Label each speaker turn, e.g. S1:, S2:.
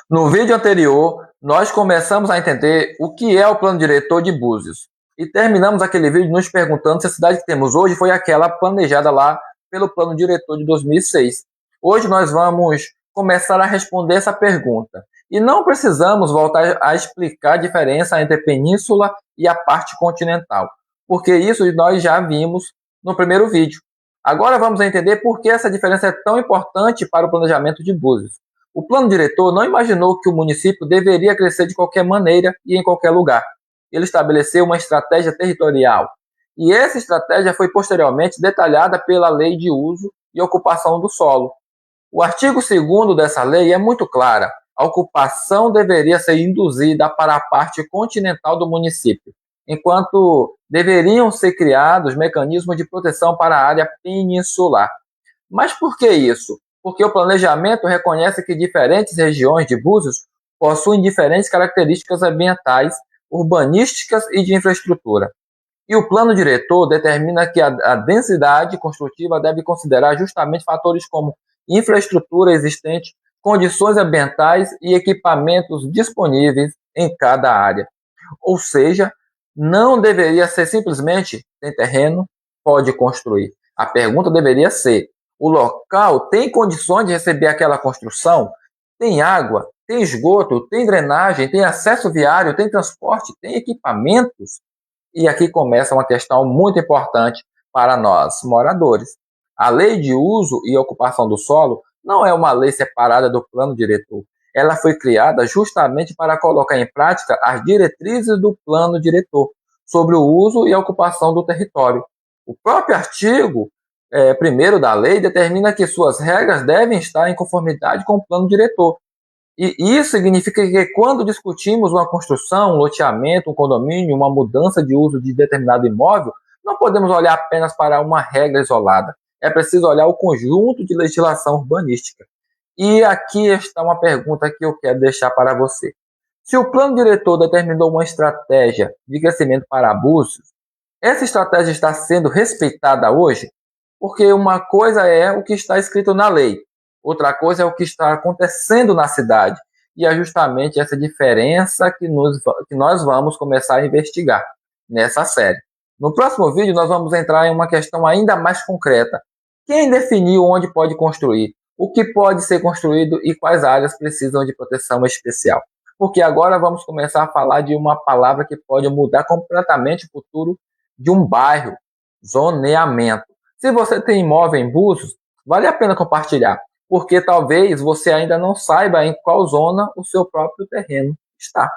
S1: No vídeo anterior, nós começamos a entender o que é o plano diretor de Búzios e terminamos aquele vídeo nos perguntando se a cidade que temos hoje foi aquela planejada lá pelo plano diretor de 2006. Hoje nós vamos começar a responder essa pergunta e não precisamos voltar a explicar a diferença entre a península e a parte continental, porque isso nós já vimos no primeiro vídeo. Agora vamos entender por que essa diferença é tão importante para o planejamento de Búzios. O plano diretor não imaginou que o município deveria crescer de qualquer maneira e em qualquer lugar. Ele estabeleceu uma estratégia territorial. E essa estratégia foi posteriormente detalhada pela Lei de Uso e Ocupação do Solo. O artigo 2º dessa lei é muito clara. A ocupação deveria ser induzida para a parte continental do município, enquanto deveriam ser criados mecanismos de proteção para a área peninsular. Mas por que isso? Porque o planejamento reconhece que diferentes regiões de Búzios possuem diferentes características ambientais, urbanísticas e de infraestrutura. E o plano diretor determina que a densidade construtiva deve considerar justamente fatores como infraestrutura existente, condições ambientais e equipamentos disponíveis em cada área. Ou seja, não deveria ser simplesmente tem terreno, pode construir. A pergunta deveria ser: o local tem condições de receber aquela construção? Tem água, tem esgoto, tem drenagem, tem acesso viário, tem transporte, tem equipamentos? E aqui começa uma questão muito importante para nós, moradores. A lei de uso e ocupação do solo não é uma lei separada do plano diretor. Ela foi criada justamente para colocar em prática as diretrizes do plano diretor sobre o uso e a ocupação do território. O próprio artigo 1º da lei determina que suas regras devem estar em conformidade com o plano diretor. E isso significa que quando discutimos uma construção, um loteamento, um condomínio, uma mudança de uso de determinado imóvel, não podemos olhar apenas para uma regra isolada. É preciso olhar o conjunto de legislação urbanística. E aqui está uma pergunta que eu quero deixar para você. Se o plano diretor determinou uma estratégia de crescimento para Búzios, essa estratégia está sendo respeitada hoje? Porque uma coisa é o que está escrito na lei, outra coisa é o que está acontecendo na cidade. E é justamente essa diferença que nós vamos começar a investigar nessa série. No próximo vídeo, nós vamos entrar em uma questão ainda mais concreta. Quem definiu onde pode construir? O que pode ser construído e quais áreas precisam de proteção especial? Porque agora vamos começar a falar de uma palavra que pode mudar completamente o futuro de um bairro: zoneamento. Se você tem imóvel em Búzios, vale a pena compartilhar, porque talvez você ainda não saiba em qual zona o seu próprio terreno está.